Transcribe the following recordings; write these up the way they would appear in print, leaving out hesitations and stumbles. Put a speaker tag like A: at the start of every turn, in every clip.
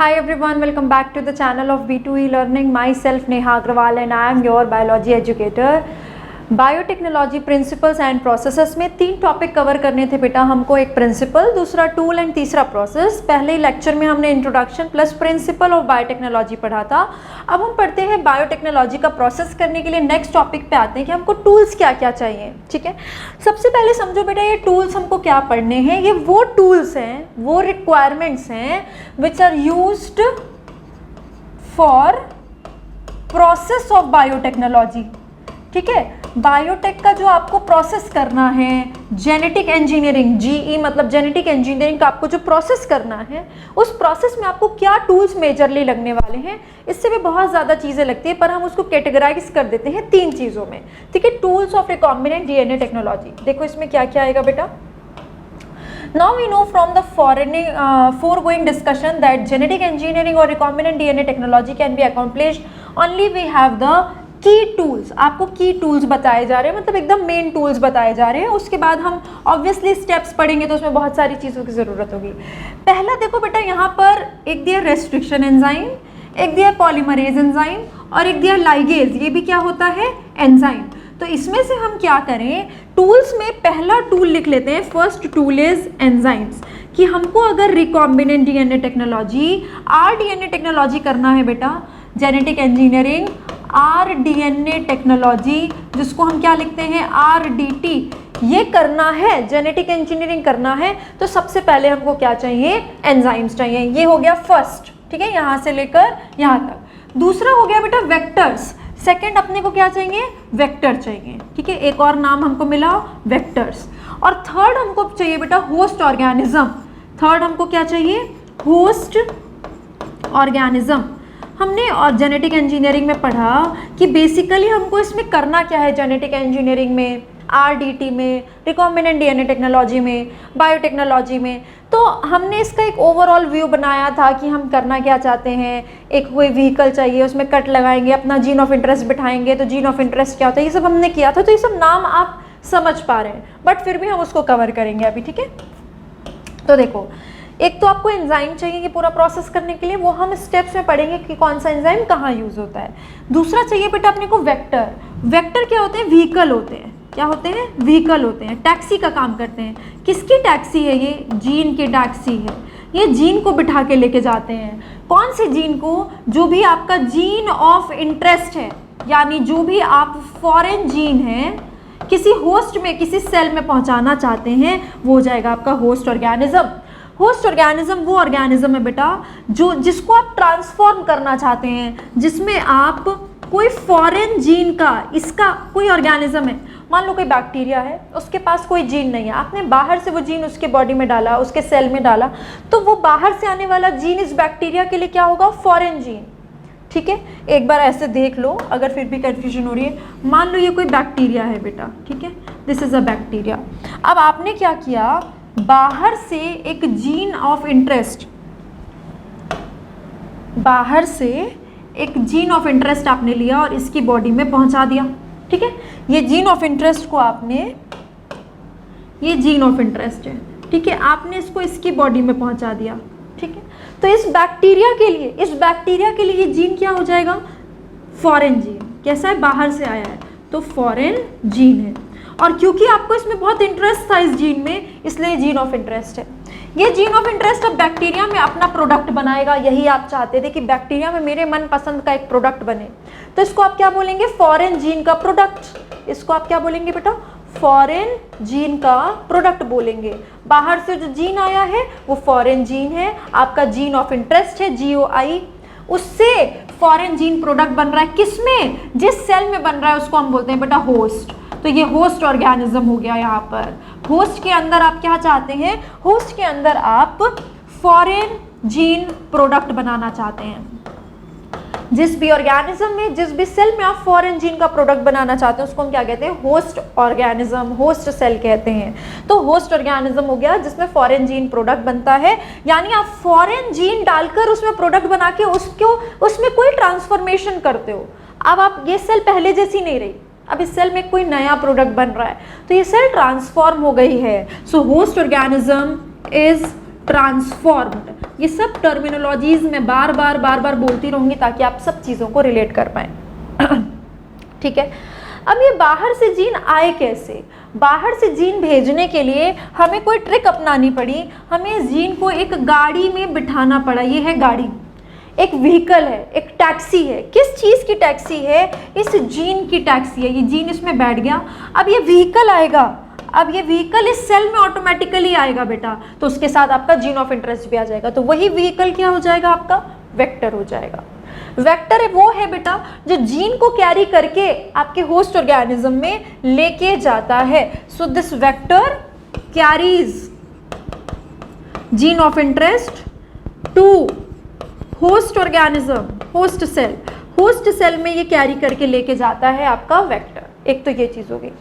A: Hi everyone, welcome back to the channel of B2E Learning. Myself Neha Agrawal and I am your biology educator. Biotechnology principles and processes में 3 topic cover करने थे बेटा हमको, एक principal, दूसरा tool and तीसरा process. पहले lecture में हमने introduction plus principle of biotechnology पढ़ा था। अब हम पढ़ते हैं बायोटेक्नोलॉजी का प्रोसेस करने के लिए नेक्स्ट टॉपिक पे आते हैं कि हमको टूल्स क्या क्या चाहिए। ठीक है, सबसे पहले समझो बेटा ये टूल्स हमको क्या पढ़ने हैं। ये वो टूल्स हैं, वो रिक्वायरमेंट्स हैं which are used for process of biotechnology. ठीक है, बायोटेक का जो आपको प्रोसेस करना है, जेनेटिक इंजीनियरिंग, जीई मतलब जेनेटिक इंजीनियरिंग का आपको जो प्रोसेस करना है, उस प्रोसेस में आपको क्या टूल्स मेजरली लगने वाले हैं। इससे भी बहुत ज़्यादा चीज़ें लगती है पर हम उसको कैटेगराइज कर देते हैं 3 चीज़ों में। ठीक है, tools of recombinant DNA technology. देखो इसमें क्या क्या आएगा बेटा। Now we know from the foregoing discussion that genetic engineering or recombinant DNA technology can be accomplished only we have the की टूल्स। आपको की टूल्स बताए जा रहे हैं, मतलब एकदम मेन टूल्स बताए जा रहे हैं। उसके बाद हम ऑब्वियसली स्टेप्स पढ़ेंगे तो उसमें बहुत सारी चीज़ों की ज़रूरत होगी। पहला देखो बेटा, यहाँ पर एक दिया रेस्ट्रिक्शन एंजाइम, एक दिया पॉलीमरेज एंजाइम और एक दिया लाइगेज। ये भी क्या होता है, एंजाइम। तो इसमें से हम क्या करें, टूल्स में पहला टूल लिख लेते हैं। फर्स्ट टूल इज एंजाइम्स, कि हमको अगर recombinant DNA technology, rDNA technology करना है बेटा, जेनेटिक इंजीनियरिंग आरडीएनए टेक्नोलॉजी, जिसको हम क्या लिखते हैं, आरडीटी, ये करना है, जेनेटिक इंजीनियरिंग करना है, तो सबसे पहले हमको क्या चाहिए, एंजाइम्स चाहिए। ये हो गया फर्स्ट। ठीक है, यहाँ से लेकर यहाँ तक। दूसरा हो गया बेटा वेक्टर्स। सेकंड अपने को क्या चाहिए, वेक्टर चाहिए। ठीक है, एक और नाम हमको मिला वेक्टर्स। और थर्ड हमको चाहिए बेटा होस्ट ऑर्गेनिज्म। थर्ड हमको क्या चाहिए, होस्ट ऑर्गेनिज्म। हमने और जेनेटिक इंजीनियरिंग में पढ़ा कि बेसिकली हमको इसमें करना क्या है, जेनेटिक इंजीनियरिंग में, आरडीटी में, रिकॉम्बिनेंट डीएनए टेक्नोलॉजी में, बायोटेक्नोलॉजी में। तो हमने इसका एक ओवरऑल व्यू बनाया था कि हम करना क्या चाहते हैं। एक कोई व्हीकल चाहिए, उसमें कट लगाएंगे, अपना जीन ऑफ इंटरेस्ट बिठाएंगे, तो जीन ऑफ इंटरेस्ट क्या होता है, ये सब हमने किया था। तो ये सब नाम आप समझ पा रहे हैं, बट फिर भी हम उसको कवर करेंगे अभी। ठीक है, तो देखो, एक तो आपको एंजाइम चाहिए ये पूरा प्रोसेस करने के लिए, वो हम स्टेप्स में पढ़ेंगे कि कौन सा एंजाइम कहाँ यूज होता है। दूसरा चाहिए बेटा अपने को वेक्टर। वेक्टर क्या होते हैं, व्हीकल होते हैं। क्या होते हैं, व्हीकल होते हैं, टैक्सी का काम करते हैं। किसकी टैक्सी है ये, जीन की टैक्सी है। ये जीन को बिठा के लेके जाते हैं। कौन से जीन को, जो भी आपका जीन ऑफ इंटरेस्ट है, यानी जो भी आप फॉरेन जीन है किसी होस्ट में, किसी सेल में पहुंचाना चाहते हैं, वो हो जाएगा आपका होस्ट ऑर्गेनिज्म। होस्ट ऑर्गेनिज्म वो ऑर्गेनिज्म है बेटा जो जिसको आप ट्रांसफॉर्म करना चाहते हैं, जिसमें आप कोई फॉरेन जीन का, इसका कोई ऑर्गेनिज्म है, मान लो कोई बैक्टीरिया है, उसके पास कोई जीन नहीं है, आपने बाहर से वो जीन उसके बॉडी में डाला, उसके सेल में डाला, तो वो बाहर से आने वाला जीन इस बैक्टीरिया के लिए क्या होगा, फॉरेन जीन। ठीक है, एक बार ऐसे देख लो अगर फिर भी कंफ्यूजन हो रही है। मान लो ये कोई बैक्टीरिया है बेटा, ठीक है, दिस इज अ बैक्टीरिया। अब आपने क्या किया, बाहर से एक जीन ऑफ इंटरेस्ट, बाहर से एक जीन ऑफ इंटरेस्ट आपने लिया और इसकी बॉडी में पहुंचा दिया। ठीक है, ये जीन ऑफ इंटरेस्ट को आपने, ये जीन ऑफ इंटरेस्ट है, ठीक है, आपने इसको इसकी बॉडी में पहुंचा दिया। ठीक है, तो इस बैक्टीरिया के लिए, इस बैक्टीरिया के लिए ये जीन क्या हो जाएगा, फॉरेन जीन। कैसा है, बाहर से आया है तो फॉरेन जीन है। और क्योंकि आपको इसमें बहुत इंटरेस्ट था इस जीन में, इसलिए जीन ऑफ इंटरेस्ट है। ये जीन ऑफ इंटरेस्ट अब बैक्टीरिया में अपना प्रोडक्ट बनाएगा। यही आप चाहते थे कि बैक्टीरिया में मेरे मनपसंद का एक प्रोडक्ट बने, तो इसको आप क्या बोलेंगे, फॉरेन जीन का प्रोडक्ट। इसको आप क्या बोलेंगे बेटा, फॉरेन जीन का प्रोडक्ट बोलेंगे। बाहर से जो जीन आया है वो फॉरेन जीन है, आपका जीन ऑफ इंटरेस्ट है, GOI, उससे फॉरेन जीन प्रोडक्ट बन रहा है। किसमें, जिस सेल में बन रहा है उसको हम बोलते हैं बेटा होस्ट। तो ये होस्ट ऑर्गेनिज्म हो गया। यहाँ पर होस्ट के अंदर आप क्या चाहते हैं, होस्ट के अंदर आप फॉरेन जीन प्रोडक्ट बनाना चाहते हैं। जिस भी ऑर्गेनिज्म में, जिस भी सेल में आप फॉरेन जीन का प्रोडक्ट बनाना चाहते हैं उसको हम क्या कहते हैं, होस्ट ऑर्गेनिज्म, होस्ट सेल कहते हैं। तो होस्ट ऑर्गेनिज्म हो गया जिसमें फॉरेन जीन प्रोडक्ट बनता है, यानी आप फॉरेन जीन डालकर उसमें प्रोडक्ट बना के उसको, उसमें कोई ट्रांसफॉर्मेशन करते हो। अब आप, ये सेल पहले जैसी नहीं रही, अब इस सेल में कोई नया प्रोडक्ट बन रहा है, तो ये सेल ट्रांसफॉर्म हो गई है। सो होस्ट ऑर्गेनिज्म इज ट्रांसफॉर्म्ड। ये सब टर्मिनोलॉजीज में बार बार बोलती रहूंगी ताकि आप सब चीज़ों को रिलेट कर पाएँ। ठीक है, अब ये बाहर से जीन आए कैसे? बाहर से जीन भेजने के लिए हमें कोई ट्रिक अपनानी पड़ी, हमें इस जीन को एक गाड़ी में बिठाना पड़ा। ये है गाड़ी, एक व्हीकल है, एक टैक्सी है। किस चीज़ की टैक्सी है? इस जीन की टैक्सी है। ये जीन इसमें बैठ गया, अब ये व्हीकल आएगा, अब ये व्हीकल इस सेल में ऑटोमेटिकली आएगा बेटा, तो उसके साथ आपका जीन ऑफ इंटरेस्ट भी आ जाएगा। तो वही व्हीकल क्या हो जाएगा? आपका वेक्टर हो जाएगा। वेक्टर वो है बेटा जो जीन को कैरी करके आपके होस्ट ऑर्गेनिज्म में लेके जाता है। So this vector carries gene of interest to host organism, host cell. Host cell में ये कैरी करके लेके जाता है आपका वेक्टर। एक तो ये चीज़ हो गई।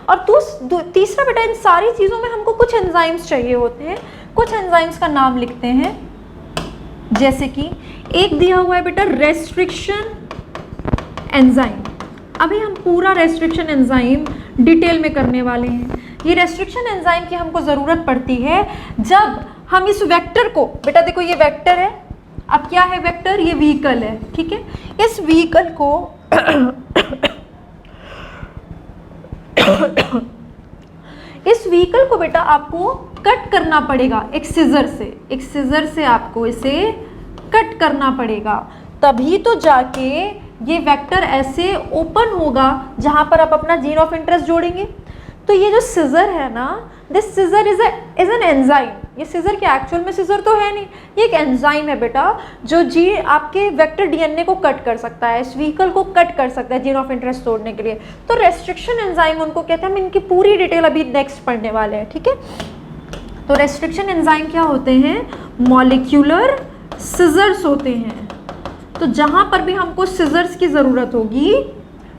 A: और तीसरा बेटा, इन सारी चीज़ों में हमको कुछ एंजाइम्स चाहिए होते हैं। कुछ एंजाइम्स का नाम लिखते हैं, जैसे कि एक दिया हुआ है बेटा रेस्ट्रिक्शन एंजाइम। अभी हम पूरा रेस्ट्रिक्शन एंजाइम डिटेल में करने वाले हैं। ये रेस्ट्रिक्शन एंजाइम की हमको ज़रूरत पड़ती है जब हम इस वेक्टर को, बेटा देखो ये वेक्टर है, अब क्या है वेक्टर? ये व्हीकल है, ठीक है। इस व्हीकल को इस व्हीकल को बेटा आपको कट करना पड़ेगा एक सिजर से। एक सिजर से आपको इसे कट करना पड़ेगा, तभी तो जाके ये वेक्टर ऐसे ओपन होगा जहां पर आप अपना जीन ऑफ इंटरेस्ट जोड़ेंगे। तो ये जो सिजर है ना, this scissor is an enzyme. ये सिजर क्या एक्चुअल में सिजर तो है नहीं, ये एक एंजाइम है बेटा जो जी आपके वेक्टर डीएनए को कट कर सकता है, इस व्हीकल को कट कर सकता है जीन ऑफ इंटरेस्ट तोड़ने के लिए। तो रेस्ट्रिक्शन एंजाइम उनको कहते हैं। हम इनकी पूरी डिटेल अभी नेक्स्ट पढ़ने वाले हैं, ठीक है। तो रेस्ट्रिक्शन एंजाइम क्या होते हैं? मॉलिक्यूलर सिजर्स होते हैं। तो जहां पर भी हमको सिजर्स की ज़रूरत होगी,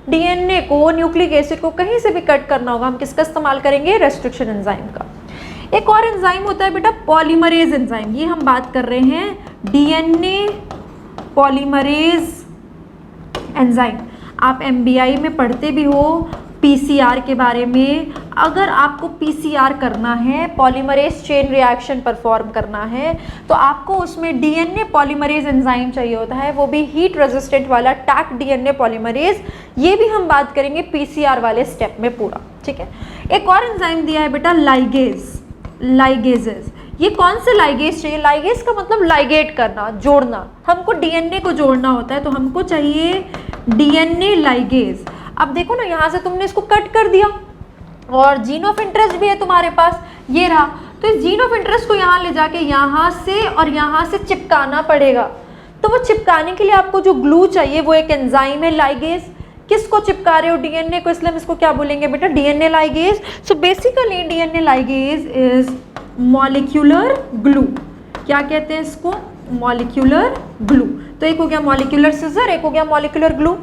A: डीएनए को, न्यूक्लिक एसिड को कहीं से भी कट करना होगा, हम किसका इस्तेमाल करेंगे? रेस्ट्रिक्शन एंजाइम का। एक और एंजाइम होता है बेटा पॉलीमरेज एंजाइम। ये हम बात कर रहे हैं डीएनए पॉलीमरेज एंजाइम। आप एमबीआई में पढ़ते भी हो पीसीआर के बारे में। अगर आपको पीसीआर करना है, पॉलीमरेज चेन रिएक्शन परफॉर्म करना है, तो आपको उसमें डीएनए पॉलीमरेज एंजाइम चाहिए होता है, वो भी हीट रेजिस्टेंट वाला टैक डीएनए पॉलीमरेज। ये भी हम बात करेंगे पीसीआर वाले स्टेप में पूरा, ठीक है। एक और एंजाइम दिया है बेटा लाइगेज, लाइगेजेस। ये कौन से लाइगेज चाहिए? लाइगेज का मतलब लाइगेट करना, जोड़ना। हमको डीएनए को जोड़ना होता है, तो हमको चाहिए डीएनए लाइगेज। अब देखो ना, यहाँ से तुमने इसको कट कर दिया और जीन ऑफ इंटरेस्ट भी है तुम्हारे पास, ये रहा। तो इस जीन ऑफ इंटरेस्ट को यहाँ ले जाके यहाँ से और यहाँ से चिपकाना पड़ेगा। तो वो चिपकाने के लिए आपको जो ग्लू चाहिए वो एक एंजाइम है लाइगेज। किसको चिपका रहे हो? डीएनए को, इसलिए हम इसको क्या बोलेंगे बेटा? DNA ligase. So basically DNA ligase is molecular glue. क्या कहते हैं इसको? Molecular glue. तो एक हो गया मॉलिक्यूलर सिजर, एक हो गया मॉलिक्यूलर ग्लू।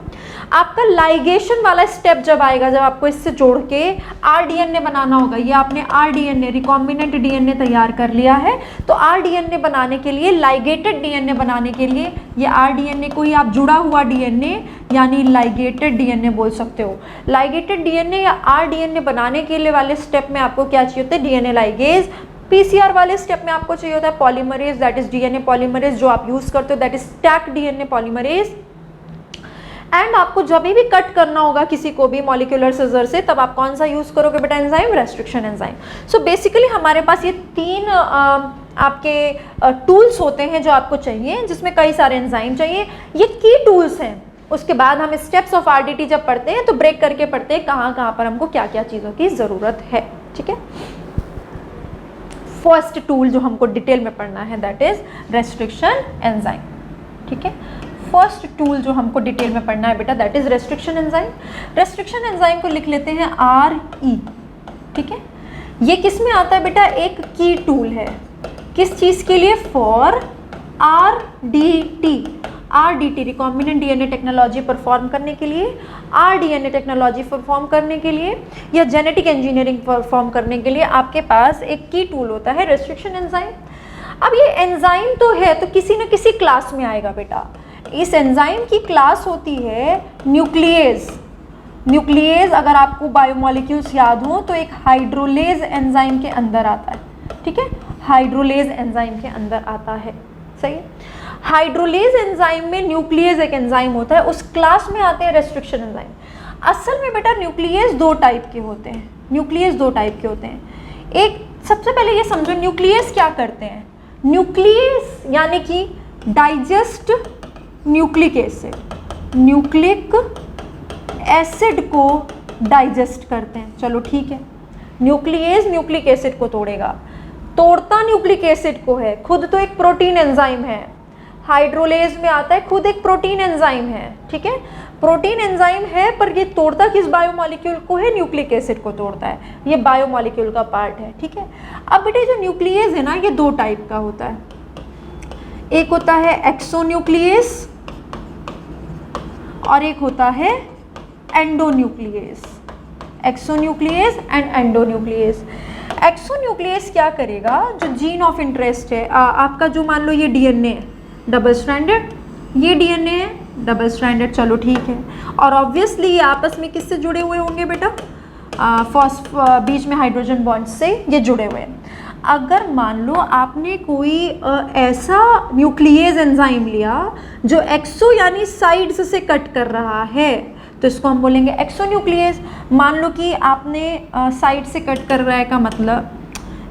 A: आपका लाइगेशन वाला स्टेप जब आएगा, जब आपको इससे जोड़ के आरडीएनए बनाना होगा। ये आपने आरडीएनए, रिकॉम्बिनेंट डीएनए तैयार कर लिया है। तो आरडीएनए बनाने के लिए, लाइगेटेड डीएनए बनाने के लिए, ये आरडीएनए को ही आप जुड़ा हुआ डीएनए यानी लाइगेटेड डीएनए बोल सकते हो। लाइगेटेड डीएनए या आरडीएनए बनाने के लिए वाले स्टेप में आपको क्या चाहिए होता है? DNA ligase. पीसीआर वाले स्टेप में आपको चाहिए होता है polymerase, that is DNA polymerase. जो आप यूज करते हो that is stack DNA polymerase. And आपको जब भी कट करना होगा किसी को भी मॉलिक्यूलर सिजर से, तब आप कौन सा यूज करोगे बेटा? Enzyme, restriction enzyme. So basically हमारे पास ये तीन आपके टूल्स होते हैं जो आपको चाहिए, जिसमें कई सारे एंजाइम चाहिए। ये की टूल्स हैं। उसके बाद हम स्टेप्स ऑफ आरडीटी जब पढ़ते हैं तो ब्रेक करके पढ़ते हैं कहाँ पर हमको क्या क्या चीज़ों की ज़रूरत है, ठीक है। फर्स्ट टूल जो हमको डिटेल में पढ़ना है दैट इज रेस्ट्रिक्शन एंजाइम, ठीक है। फर्स्ट टूल जो हमको डिटेल में पढ़ना है बेटा that is restriction enzyme. Restriction enzyme को लिख लेते हैं RE, ठीक है। ये किस में आता है बेटा? एक की टूल है। किस चीज़ के लिए? For RDT recombinant DNA technology perform करने के लिए, आरडीएनए टेक्नोलॉजी परफॉर्म करने के लिए, या जेनेटिक इंजीनियरिंग परफॉर्म करने के लिए आपके पास एक की टूल होता है रेस्ट्रिक्शन एंजाइम। अब ये एंजाइम तो है, तो किसी न किसी क्लास में आएगा बेटा। इस एंजाइम की क्लास होती है न्यूक्लियेज। न्यूक्लियेज अगर आपको बायोमोलिक्यूल्स याद हो तो एक हाइड्रोलेज एंजाइम के अंदर आता है, ठीक है। हाइड्रोलेज एंजाइम के अंदर आता है। सही है। हाइड्रोलेज एंजाइम में न्यूक्लियस एक एंजाइम होता है, उस क्लास में आते हैं रेस्ट्रिक्शन एंजाइम। असल में बेटा न्यूक्लियस दो टाइप के होते हैं, न्यूक्लियस दो टाइप के होते हैं। एक, सबसे पहले ये समझो न्यूक्लियस क्या करते हैं। न्यूक्लियस यानी कि digest nucleic acid, nucleic acid को डाइजेस्ट करते हैं। चलो ठीक है, न्यूक्लियस न्यूक्लिक एसिड को तोड़ेगा, तोड़ता न्यूक्लिक एसिड को है, खुद तो एक प्रोटीन एंजाइम है, हाइड्रोलेज में आता है, खुद एक प्रोटीन एंजाइम है। ठीक है, प्रोटीन एंजाइम है, पर ये तोड़ता किस बायोमॉलिक्यूल को है, न्यूक्लिक एसिड को तोड़ता है, ये बायोमॉलिक्यूल का पार्ट है। ठीक है, अब बेटे जो न्यूक्लियस है ना, ये दो टाइप का होता है। एक होता है एक्सोन्यूक्लियस और एक होता है endonuclease. Exonuclease and endonuclease. Exonuclease क्या करेगा, जो जीन ऑफ इंटरेस्ट है आपका, जो मान लो ये डीएनए है डबल स्ट्रैंडेड, ये डीएनए है डबल स्ट्रैंडेड, चलो ठीक है, और ऑब्वियसली ये आपस में किससे जुड़े हुए होंगे बेटा, बीच में हाइड्रोजन बॉन्ड से ये जुड़े हुए हैं। अगर मान लो आपने कोई ऐसा न्यूक्लियस एंजाइम लिया जो एक्सो यानी साइड्स से कट कर रहा है, तो इसको हम बोलेंगे एक्सोन्यूक्लियस। मान लो कि आपने साइड से कट कर रहा है का मतलब,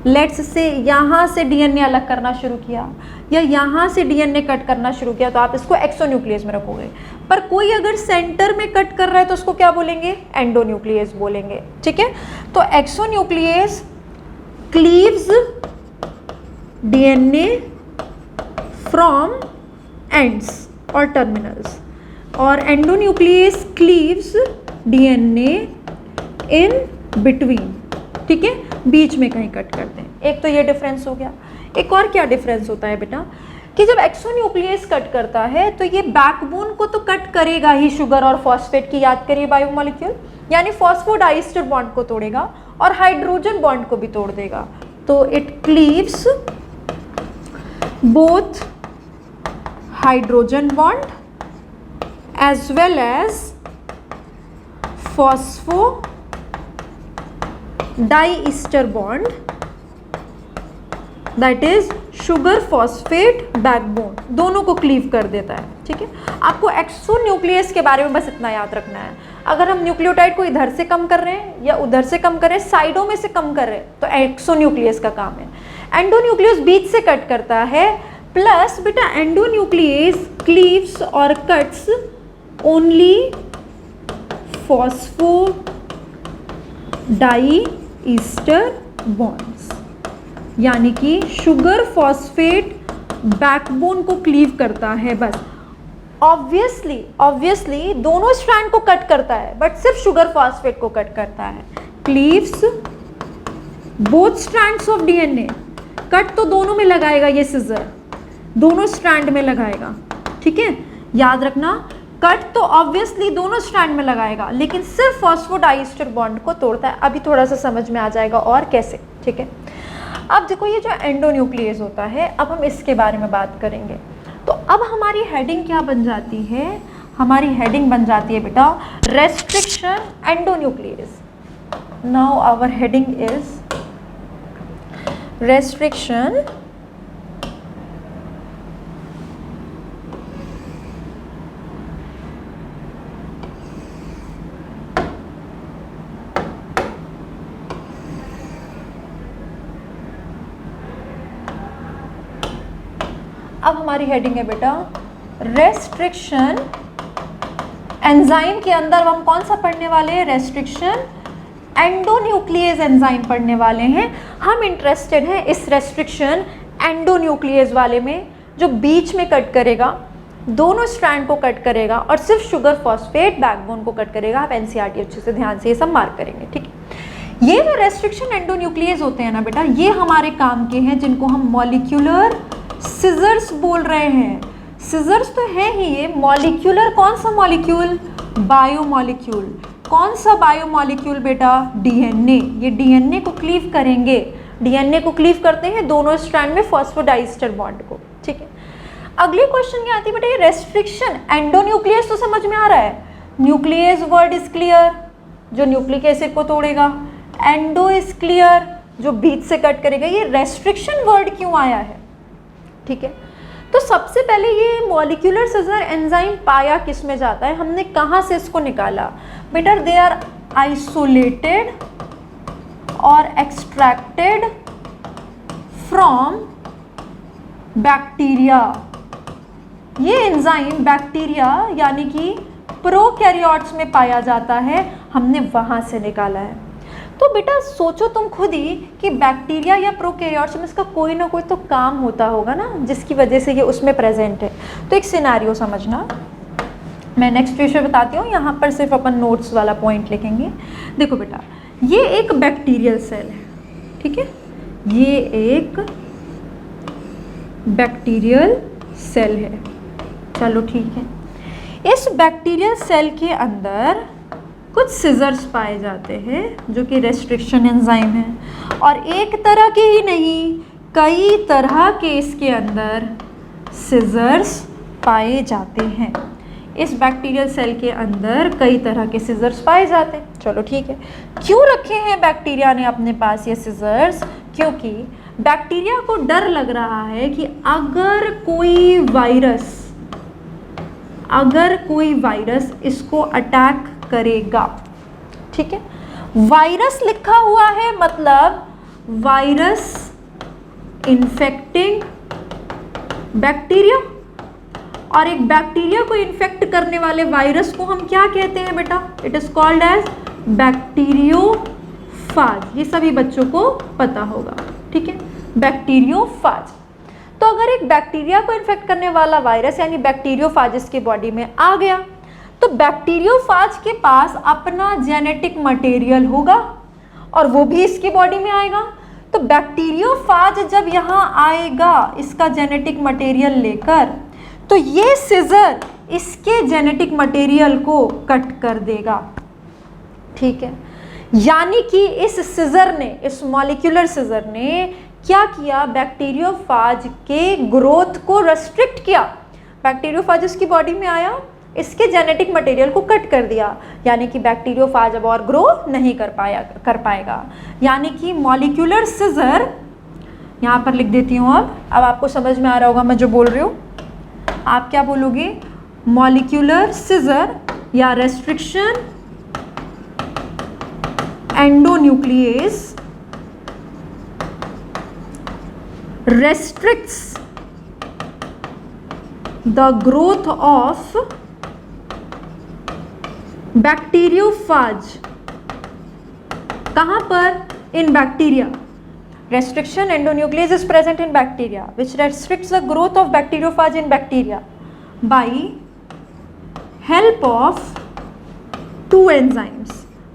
A: लेट्स से यहाँ से डीएनए अलग करना शुरू किया या यहाँ से डीएनए कट करना शुरू किया, तो आप इसको एक्सोन्यूक्लियस में रखोगे। पर कोई अगर सेंटर में कट कर रहा है तो उसको क्या बोलेंगे, एंडोन्यूक्लियस बोलेंगे। ठीक है, तो exonuclease cleaves DNA from ends और टर्मिनल्स, और endonuclease cleaves DNA in between. ठीक है, बीच में कहीं कट करते हैं। एक तो ये डिफरेंस हो गया। एक और क्या डिफरेंस होता है बेटा, कि जब एक्सोन्यूक्लियस कट करता है तो ये बैकबोन को तो कट करेगा ही, शुगर और फॉस्फेट की याद करिए बायोमॉलिक्यूल, यानी फॉस्फोडाइस्टर बॉन्ड को तोड़ेगा और हाइड्रोजन बॉन्ड को भी तोड़ देगा। तो it cleaves both hydrogen bond as well as phosphodiester bond, that is sugar phosphate backbone, दोनों को क्लीव कर देता है। ठीक है, आपको एक्सोन्यूक्लियस के बारे में बस इतना याद रखना है। अगर हम न्यूक्लियोटाइड को इधर से कम कर रहे हैं या उधर से कम कर रहे हैं, साइडों में से कम कर रहे हैं, तो एक्सोन्यूक्लियस का काम है। एंडोन्यूक्लियस बीच से कट करता है, प्लस बेटा एंडोन्यूक्लियस क्लीव्स और कट्स ओनली फॉस्फोडाइस्टर बॉन्ड्स, यानी कि शुगर फॉस्फेट बैकबोन को क्लीव करता है बस। ऑब्वियसली दोनों स्ट्रैंड को कट करता है, बट सिर्फ शुगर फॉस्फेट को कट करता है। Cleaves both strands of DNA, cut तो दोनों में लगाएगा, ये सिजर दोनों स्ट्रैंड में लगाएगा। ठीक है, याद रखना, कट तो ऑब्वियसली दोनों स्ट्रैंड में लगाएगा, लेकिन सिर्फ फॉस्फोडाइस्टर बॉन्ड को तोड़ता है। अभी थोड़ा सा समझ में आ जाएगा और कैसे। ठीक है, अब देखो ये जो एंडोन्यूक्लियस होता है, अब हम इसके बारे में बात करेंगे। तो अब हमारी हेडिंग क्या बन जाती है, हमारी हेडिंग बन जाती है बेटा restriction endonuclease. Now our heading is restriction अब हमारी हेडिंग है बेटा रेस्ट्रिक्शन। एंजाइम के अंदर हम कौन सा पढ़ने वाले हैं, रेस्ट्रिक्शन एंडोन्यूक्लियस एंजाइम पढ़ने वाले हैं। हम इंटरेस्टेड हैं इस रेस्ट्रिक्शन एंडोन्यूक्लियस वाले में, जो बीच में कट करेगा, दोनों स्ट्रैंड को कट करेगा और सिर्फ शुगर फॉस्फेट बैकबोन को कट करेगा। आप एनसीईआरटी अच्छे से ध्यान से ये सब मार्क करेंगे। ठीक है, ये जो रेस्ट्रिक्शन एंडोन्यूक्लियस होते हैं ना बेटा, ये हमारे काम के हैं, जिनको हम मॉलिक्यूलर सिजर्स बोल रहे हैं। सिजर्स तो है ही ये, मॉलिक्यूलर कौन सा मॉलिक्यूल, बायोमॉलिक्यूल। कौन सा बायोमॉलिक्यूल बेटा, डीएनए। ये डीएनए को क्लीव करेंगे, डीएनए को क्लीव करते हैं दोनों स्ट्रैंड में फॉस्फोडाइस्टर बॉन्ड को। ठीक है, अगली क्वेश्चन क्या आती है बेटा, ये रेस्ट्रिक्शन एंडोन्यूक्लियस तो समझ में आ रहा है, न्यूक्लियस वर्ड इज क्लियर, जो न्यूक्लिक एसिड को तोड़ेगा। एंडो इज क्लियर, जो बीच से कट करेगा। ये रेस्ट्रिक्शन वर्ड क्यों आया है, ठीक है। तो सबसे पहले ये मॉलिक्यूलर सिजर एंजाइम पाया किस में जाता है, हमने कहाँ से इसको निकाला बेटा, दे आर आइसोलेटेड और एक्सट्रैक्टेड फ्रॉम बैक्टीरिया। ये एंजाइम बैक्टीरिया यानी कि प्रोकैरियोट्स में पाया जाता है, हमने वहाँ से निकाला है। तो बेटा सोचो तुम खुद ही कि बैक्टीरिया या प्रोकैरियोट्स में इसका कोई ना कोई तो काम होता होगा ना, जिसकी वजह से ये उसमें प्रेजेंट है। तो एक सिनेरियो समझना, मैं नेक्स्ट विषय बताती हूँ, यहाँ पर सिर्फ अपन नोट्स वाला पॉइंट लिखेंगे। देखो बेटा, ये एक बैक्टीरियल सेल है, ठीक है, ये एक बैक्टीरियल सेल है, चलो ठीक है। इस बैक्टीरियल सेल के अंदर कुछ सिजर्स पाए जाते हैं जो कि रेस्ट्रिक्शन एंजाइम है, और एक तरह के ही नहीं कई तरह के इसके अंदर सिजर्स पाए जाते हैं। इस बैक्टीरियल सेल के अंदर कई तरह के सिजर्स पाए जाते हैं, चलो ठीक है। क्यों रखे हैं बैक्टीरिया ने अपने पास ये सिजर्स, क्योंकि बैक्टीरिया को डर लग रहा है कि अगर कोई वायरस इसको अटैक करेगा, ठीक है। वायरस लिखा हुआ है मतलब वायरस इन्फेक्टिंग बैक्टीरिया, और एक बैक्टीरिया को इन्फेक्ट करने वाले वायरस को हम क्या कहते हैं बेटा, it is called as bacteriophage. ये सभी बच्चों को पता होगा, ठीक है, बैक्टीरियोफाज। तो अगर एक बैक्टीरिया को इन्फेक्ट करने वाला वायरस यानी बैक्टीरियोफाज इसके बॉडी में आ गया, तो बैक्टीरियोफाज के पास अपना जेनेटिक मटेरियल होगा और वो भी इसकी बॉडी में आएगा। तो बैक्टीरियोफाज जब यहाँ आएगा इसका जेनेटिक मटेरियल लेकर, तो ये सिजर इसके जेनेटिक मटेरियल को कट कर देगा, ठीक है। यानी कि इस सिजर ने, इस मॉलिक्यूलर सिजर ने क्या किया, बैक्टीरियोफाज के ग्रोथ को रेस्ट्रिक्ट किया। बैक्टीरियोफाज इसकी बॉडी में आया, इसके जेनेटिक मटेरियल को कट कर दिया, यानी कि बैक्टीरियोफाज अब और ग्रो नहीं कर पाएगा। यानी कि मॉलिक्यूलर सिजर, यहाँ पर लिख देती हूँ, अब आपको समझ में आ रहा होगा मैं जो बोल रही हूँ। आप क्या बोलोगे, मॉलिक्यूलर सिजर या restriction एंडोन्यूक्लियेज restricts the growth of bacteriophage। कहाँ पर, in bacteria। restriction endonuclease is present in bacteria which restricts the growth of bacteriophage in bacteria by help of two enzymes।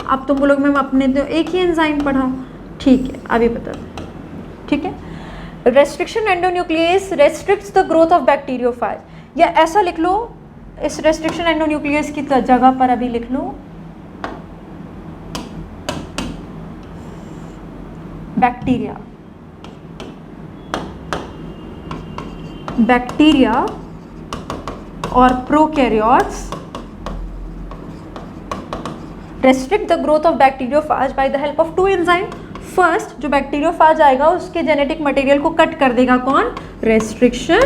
A: अब तुम बोलोगे मैम अपने तो एक ही एंजाइम पढ़ा, ठीक है, अभी बता दो, ठीक है। Restriction endonuclease restricts the growth of bacteriophage, या ऐसा लिख लो, इस रेस्ट्रिक्शन एंडोन्यूक्लियस की जगह पर अभी लिख लो बैक्टीरिया। बैक्टीरिया और prokaryotes restrict the growth of bacteriophage by the help of two enzyme। First जो बैक्टीरियोफाज आएगा उसके जेनेटिक मटेरियल को कट कर देगा कौन, रेस्ट्रिक्शन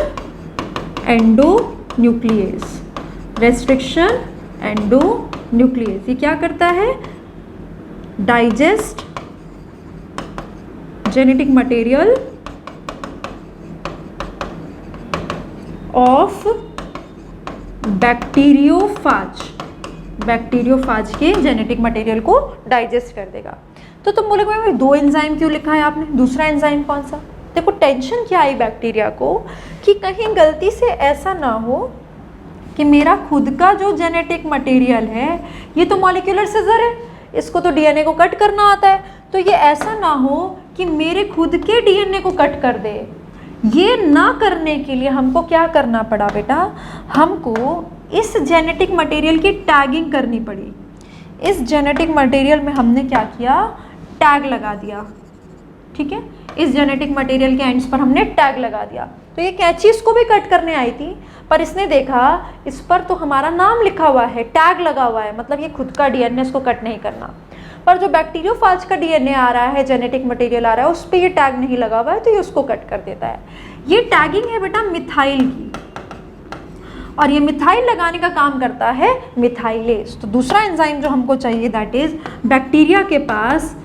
A: एंडोन्यूक्लियेज। रेस्ट्रिक्शन एंडोन्यूक्लियेज ये क्या करता है, digest genetic material of bacteriophage के जेनेटिक मटेरियल को डाइजेस्ट कर देगा। तो तुम बोलोगे भाई दो एंजाइम क्यों लिखा है आपने, दूसरा एंजाइम कौन सा। देखो टेंशन क्या आई बैक्टीरिया को कि कहीं गलती से ऐसा ना हो कि मेरा खुद का जो जेनेटिक मटेरियल है, ये तो मॉलिक्यूलर सिजर है, इसको तो डीएनए को कट करना आता है, तो ये ऐसा ना हो कि मेरे खुद के डीएनए को कट कर दे। ये ना करने के लिए हमको क्या करना पड़ा बेटा, हमको इस जेनेटिक मटेरियल की टैगिंग करनी पड़ी। इस जेनेटिक मटेरियल में हमने क्या किया, टैग लगा दिया, ठीक है। इस जेनेटिक मटेरियल के एंड्स पर हमने टैग लगा दिया। तो ये कैंची इसको भी कट करने आई थी, पर इसने देखा इस पर तो हमारा नाम लिखा हुआ है, टैग लगा हुआ है, मतलब ये खुद का डीएनए इसको कट नहीं करना। पर जो बैक्टीरियोफाज का डीएनए आ रहा है, जेनेटिक मटेरियल आ रहा है, उस पर ये टैग नहीं लगा हुआ है, तो ये उसको कट कर देता है। ये टैगिंग है बेटा मिथाइल की, और ये मिथाइल लगाने का काम करता है मिथाइलेज। तो दूसरा एंजाइम जो हमको चाहिए दैट इज बैक्टीरिया के पास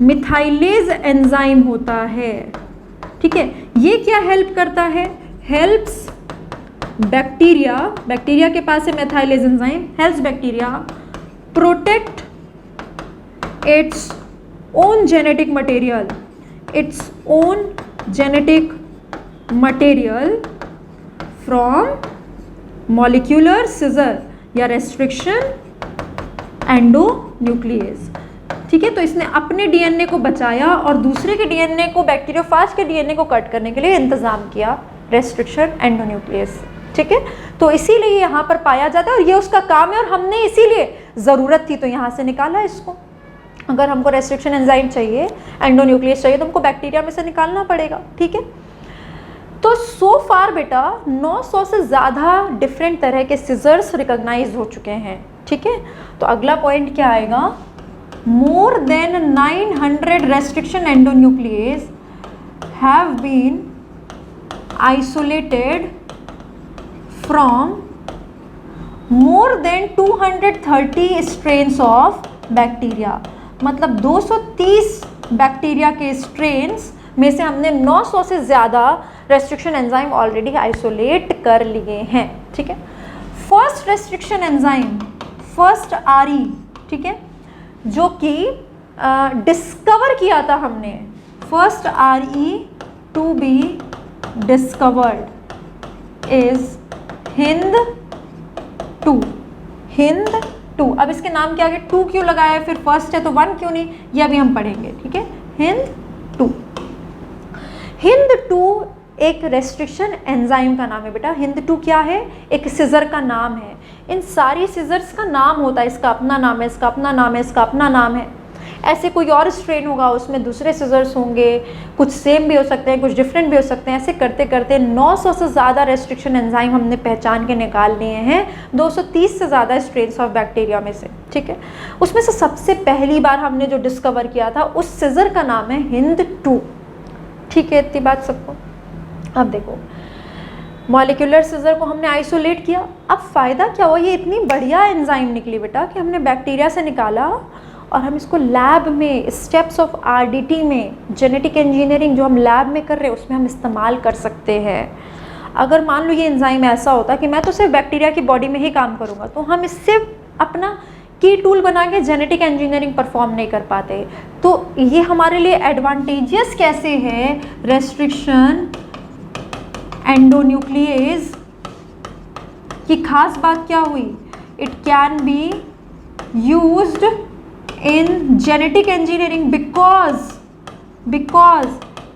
A: मिथाइलेज एंजाइम होता है, ठीक है। ये क्या हेल्प करता है? हेल्प्स बैक्टीरिया, बैक्टीरिया के पास है methylase enzyme, helps bacteria protect its own genetic material, its own genetic material from molecular scissor या रेस्ट्रिक्शन एंडोन्यूक्लियस, ठीक है। तो इसने अपने डीएनए को बचाया और दूसरे के डीएनए को, बैक्टीरियोफाज के डीएनए को कट करने के लिए इंतजाम किया रेस्ट्रिक्शन एंडोन्यूक्लियस, ठीक है। तो इसीलिए यहाँ पर पाया जाता है और ये उसका काम है, और हमने इसीलिए ज़रूरत थी तो यहाँ से निकाला इसको। अगर हमको रेस्ट्रिक्शन एंजाइम चाहिए, एंडोन्यूक्लियस चाहिए, तो हमको बैक्टीरिया में से निकालना पड़ेगा, ठीक है। तो सो फार बेटा 900 से ज़्यादा डिफरेंट तरह के सिजर्स रिकॉग्नाइज हो चुके हैं, ठीक है। तो अगला पॉइंट क्या आएगा? More than 900 restriction endonuclease have been isolated from more than 230 strains of bacteria. मतलब 230 बैक्टीरिया के स्ट्रेन्स में से हमने 900 से ज़्यादा रेस्ट्रिक्शन एंजाइम ऑलरेडी आइसोलेट कर लिए हैं, ठीक है। First restriction enzyme, first RE, ठीक है, जो कि डिस्कवर किया था हमने, first RE to be discovered is Hind 2, Hind 2। अब इसके नाम के आगे 2 क्यों लगाया है? फिर फर्स्ट है तो 1 क्यों नहीं? ये अभी हम पढ़ेंगे, ठीक है। हिंद 2, हिंद 2 एक रेस्ट्रिक्शन एंजाइम का नाम है बेटा। हिंद 2 क्या है? एक सिजर का नाम है। इन सारी सिजर्स का नाम होता है, इसका अपना नाम है, इसका अपना नाम है, इसका अपना नाम है। ऐसे कोई और स्ट्रेन होगा, उसमें दूसरे सिजर्स होंगे, कुछ सेम भी हो सकते हैं, कुछ डिफरेंट भी हो सकते हैं। ऐसे करते करते 900 से ज़्यादा रेस्ट्रिक्शन एंजाइम हमने पहचान के निकाल लिए हैं 230 से ज़्यादा स्ट्रेन्स ऑफ बैक्टीरिया में से, ठीक है। उसमें से सबसे पहली बार हमने जो डिस्कवर किया था उस सिजर का नाम है हिंद 2, ठीक है। इतनी बात सबको। अब देखो, मॉलिक्यूलर सिजर को हमने आइसोलेट किया। अब फ़ायदा क्या हुआ? ये इतनी बढ़िया एंजाइम निकली बेटा कि हमने बैक्टीरिया से निकाला और हम इसको लैब में, स्टेप्स ऑफ आरडीटी में, जेनेटिक इंजीनियरिंग जो हम लैब में कर रहे हैं उसमें हम इस्तेमाल कर सकते हैं। अगर मान लो ये एंजाइम ऐसा होता कि मैं तो सिर्फ बैक्टीरिया की बॉडी में ही काम करूँगा, तो हम इससे अपना की टूल बना के जेनेटिक इंजीनियरिंग परफॉर्म नहीं कर पाते। तो ये हमारे लिए एडवांटेजियस कैसे है? रेस्ट्रिक्शन एंडोन्यूक्लियस की खास बात क्या हुई? It can be used in genetic engineering because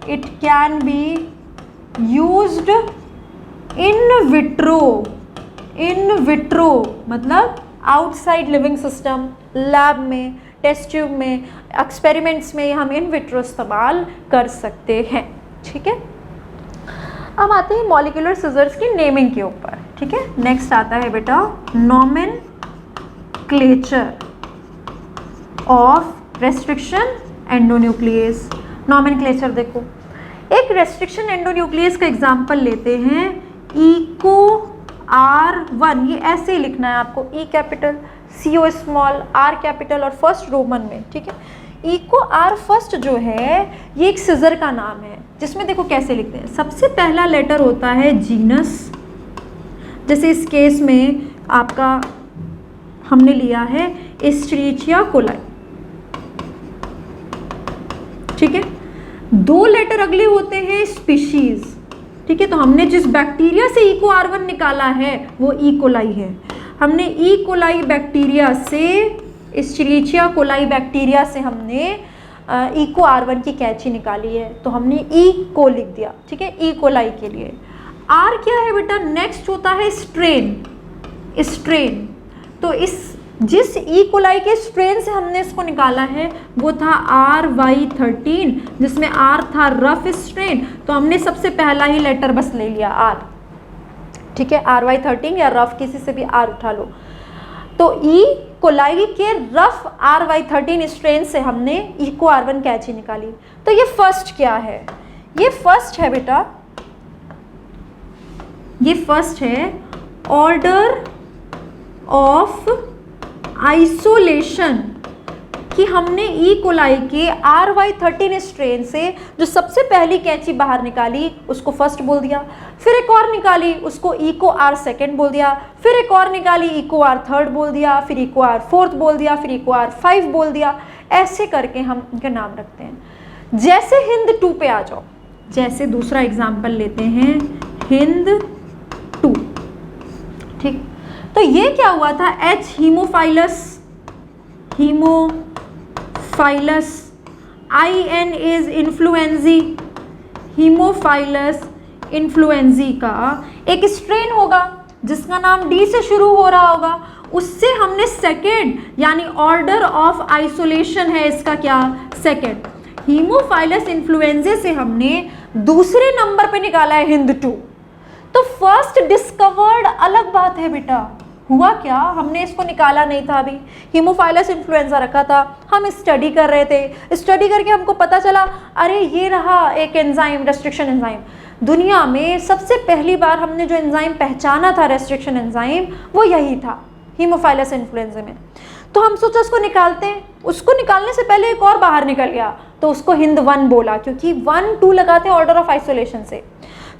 A: it can be used in vitro मतलब outside living system, लैब में, टेस्ट ट्यूब में, एक्सपेरिमेंट्स में हम इन विट्रो इस्तेमाल कर सकते हैं, ठीक है। अब आते हैं मॉलिक्यूलर सिजर्स की नेमिंग के ऊपर, ठीक है। नेक्स्ट आता है बेटा nomenclature of restriction endonuclease. Nomenclature देखो, एक रेस्ट्रिक्शन एंडोन्यूक्लियस का एग्जांपल लेते हैं, इको R1, ये ऐसे ही लिखना है आपको, E capital, CO small, R capital और फर्स्ट रोमन में, ठीक है। इको R फर्स्ट जो है ये एक सिजर का नाम है, जिसमें देखो कैसे लिखते हैं, सबसे पहला लेटर होता है जीनस, जैसे इस केस में आपका हमने लिया है एस्चेरिचिया कोलाई, ठीक है। 2 लेटर अगले होते हैं स्पीशीज, ठीक है। तो हमने जिस बैक्टीरिया से इको R1 निकाला है वो ई कोलाई है। हमने ई कोलाई बैक्टीरिया से, एस्चेरिचिया कोलाई बैक्टीरिया से हमने इको R1 की कैची निकाली है, तो हमने ई को लिख दिया, ठीक है, ई कोलाई के लिए। आर क्या है बेटा? नेक्स्ट होता है स्ट्रेन, स्ट्रेन। तो इस जिस ई कोलाई के स्ट्रेन से हमने इसको निकाला है वो था RY13, जिसमें R था रफ स्ट्रेन, तो हमने सबसे पहला ही लेटर बस ले लिया R, ठीक है। RY13 या रफ, किसी से भी R उठा लो। तो ई कोलाई के रफ RY13 स्ट्रेन से हमने इको R1 कैची निकाली। तो ये फर्स्ट क्या है? ये फर्स्ट है बेटा, ये फर्स्ट है ऑर्डर ऑफ आइसोलेशन कि हमने ई कोलाई के RY13 स्ट्रेन से जो सबसे पहली कैंची बाहर निकाली उसको फर्स्ट बोल दिया, फिर एक और निकाली उसको इको R सेकेंड बोल दिया, फिर एक और निकाली इको R थर्ड बोल दिया, फिर इको R फोर्थ बोल दिया, फिर इको R5 बोल दिया। ऐसे करके हम इनके नाम रखते हैं। जैसे हिंद 2 पे आ जाओ, जैसे दूसरा एग्जाम्पल लेते हैं हिंद 2, ठीक। तो ये क्या हुआ था? H haemophilus, IN is influenzae, haemophilus influenzae का एक स्ट्रेन होगा जिसका नाम D से शुरू हो रहा होगा। उससे हमने सेकेंड यानी ऑर्डर ऑफ आइसोलेशन है इसका क्या? सेकेंड। हीमोफाइलस इन्फ्लुएंजा से हमने दूसरे नंबर पे निकाला है हिंद 2। तो फर्स्ट डिस्कवर्ड अलग बात है बेटा। हुआ क्या? हमने इसको निकाला नहीं था, अभी हीमोफाइलस इन्फ्लुएंजा रखा था, हम स्टडी कर रहे थे, स्टडी करके हमको पता चला अरे ये रहा एक एंजाइम, रेस्ट्रिक्शन एंजाइम। दुनिया में सबसे पहली बार हमने जो एंजाइम पहचाना था रेस्ट्रिक्शन एंजाइम वो यही था हीमोफाइलस इन्फ्लुएंजा में। तो हम सोचा उसको निकालते हैं, उसको निकालने से पहले एक और बाहर निकल गया तो उसको हिंद 1 बोला क्योंकि 1 2 लगाते हैं ऑर्डर ऑफ आइसोलेशन से।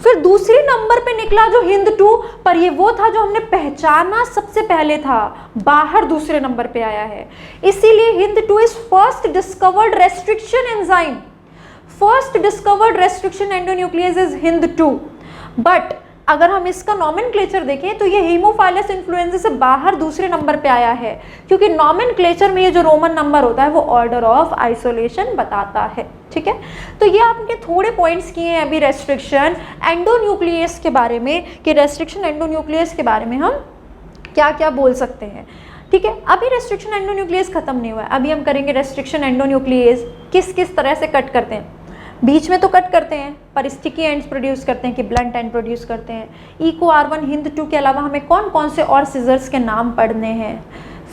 A: फिर दूसरे नंबर पे निकला जो हिंद 2, पर ये वो था जो हमने पहचाना सबसे पहले था, बाहर दूसरे नंबर पे आया है। इसीलिए Hind 2 is first discovered restriction enzyme, first discovered restriction endonuclease is Hind 2। But अगर हम इसका नॉमेनक्लेचर देखें तो ये हीमोफाइलस इन्फ्लुएंजा से बाहर दूसरे नंबर पे आया है क्योंकि नॉमेनक्लेचर में ये जो रोमन नंबर होता है वो ऑर्डर ऑफ आइसोलेशन बताता है, ठीक है। तो ये आपने थोड़े पॉइंट्स किए हैं अभी रेस्ट्रिक्शन एंडोन्यूक्लियस के बारे में कि रेस्ट्रिक्शन एंडोन्यूक्लियस के बारे में हम क्या क्या बोल सकते हैं, ठीक है। अभी रेस्ट्रिक्शन एंडोन्यूक्लियस खत्म नहीं हुआ है, अभी हम करेंगे रेस्ट्रिक्शन एंडोन्यूक्लियस किस किस तरह से कट करते हैं। बीच में तो कट करते हैं पर स्टिकी एंड्स प्रोड्यूस करते हैं कि ब्लंट एंड प्रोड्यूस करते हैं। इको R1 हिंद 2 के अलावा हमें कौन कौन से और सीजर्स के नाम पढ़ने हैं,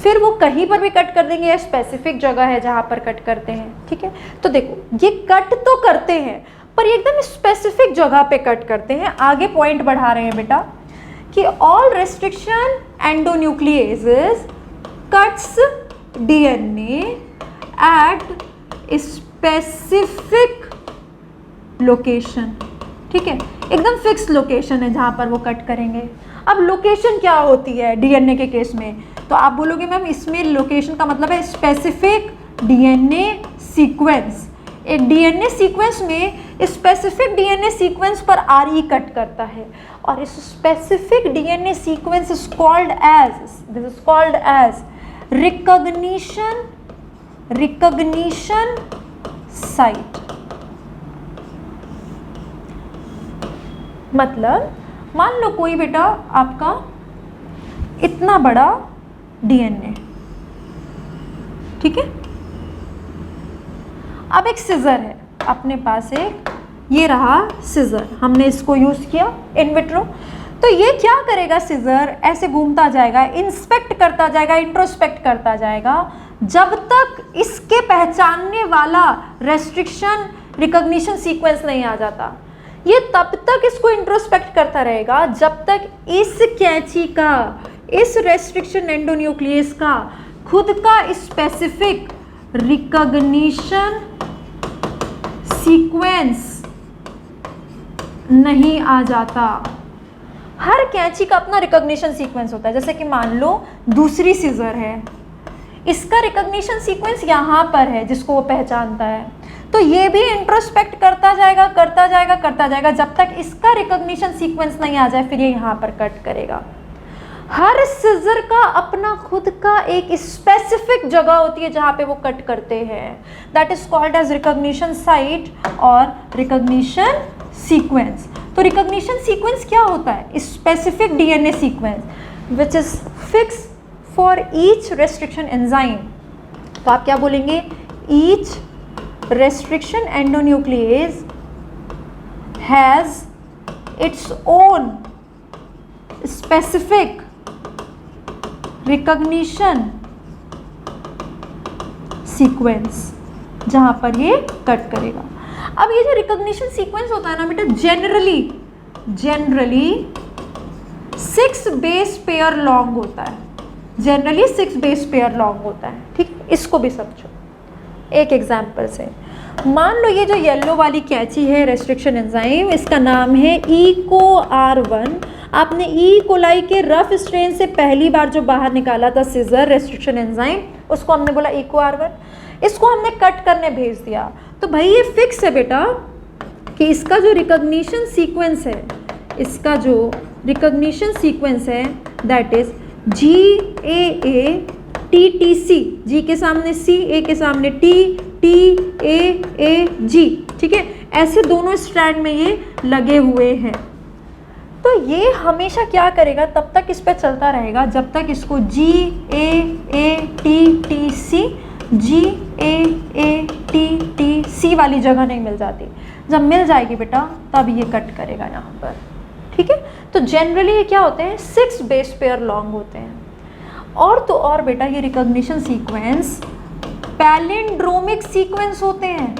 A: फिर वो कहीं पर भी कट कर देंगे या स्पेसिफिक जगह है जहाँ पर कट करते हैं, ठीक है। तो देखो ये कट तो करते हैं पर एकदम स्पेसिफिक जगह पे कट करते हैं। आगे पॉइंट बढ़ा रहे हैं बेटा कि all restriction endonucleases cuts DNA at specific location, ठीक है, एकदम फिक्स लोकेशन है जहाँ पर वो कट करेंगे। अब लोकेशन क्या होती है DNA के केस में, तो आप बोलोगे मैम इसमें लोकेशन का मतलब है स्पेसिफिक DNA सीक्वेंस। एक DNA सीक्वेंस में स्पेसिफिक DNA सीक्वेंस पर RE कट करता है और इस specific DNA sequence is called as, this is called as recognition site. मतलब मान लो कोई बेटा आपका इतना बड़ा DNA, ठीक है, अब एक सिजर है अपने पास, एक ये रहा सिजर, हमने इसको यूज किया इन विट्रो। तो ये क्या करेगा, सिजर ऐसे घूमता जाएगा, इंस्पेक्ट करता जाएगा, इंट्रोस्पेक्ट करता जाएगा जब तक इसके पहचानने वाला रेस्ट्रिक्शन रिकॉग्निशन सीक्वेंस नहीं आ जाता। ये तब तक इसको इंट्रोस्पेक्ट करता रहेगा जब तक इस कैंची का, इस रेस्ट्रिक्शन एंडोन्यूक्लियस का खुद का स्पेसिफिक रिकॉग्निशन सीक्वेंस नहीं आ जाता। हर कैंची का अपना रिकॉग्निशन सीक्वेंस होता है। जैसे कि मान लो दूसरी सीजर है, इसका रिकॉग्निशन सीक्वेंस यहाँ पर है जिसको वो पहचानता है, तो ये भी इंट्रोस्पेक्ट करता जाएगा करता जाएगा करता जाएगा जब तक इसका रिकॉग्निशन सीक्वेंस नहीं आ जाए, फिर ये यहाँ पर कट करेगा। हर सीजर का अपना खुद का एक स्पेसिफिक जगह होती है जहाँ पे वो कट करते हैं, that is called as recognition site और रिकॉग्निशन सीक्वेंस। तो रिकॉग्निशन सीक्वेंस क्या होता है, specific DNA sequence which is fix for each restriction enzyme. तो आप क्या बोलेंगे, each restriction endonuclease has its own specific recognition sequence, जहां पर ये कट करेगा। अब ये जो रिकॉग्निशन सीक्वेंस होता है ना बेटा, जनरली 6 बेस पेयर लॉन्ग होता है, जनरली 6 बेस पेयर लॉन्ग होता है। ठीक, इसको भी समझो एक एग्जाम्पल से। मान लो ये जो येलो वाली कैंची है रेस्ट्रिक्शन एंजाइम, इसका नाम है EcoR1। आपने ई कोलाई के रफ स्ट्रेन से पहली बार जो बाहर निकाला था सिजर रेस्ट्रिक्शन एंजाइम, उसको हमने बोला EcoR1। इसको हमने कट करने भेज दिया, तो भाई ये फिक्स है बेटा कि इसका जो रिकॉग्निशन सीक्वेंस है, इसका जो रिकॉग्निशन सीक्वेंस है दैट इज GAATTC, जी के सामने C, A के सामने T, TAAG। ठीक है, ऐसे दोनों स्ट्रैंड में ये लगे हुए हैं। तो ये हमेशा क्या करेगा, तब तक इस पर चलता रहेगा जब तक इसको GAATTC वाली जगह नहीं मिल जाती। जब मिल जाएगी बेटा तब ये कट करेगा यहाँ पर। ठीक है, तो जनरली ये क्या होते हैं, 6 बेस पेयर लॉन्ग होते हैं। और तो और बेटा ये रिकॉग्निशन सीक्वेंस पैलिंड्रोमिक सीक्वेंस होते हैं।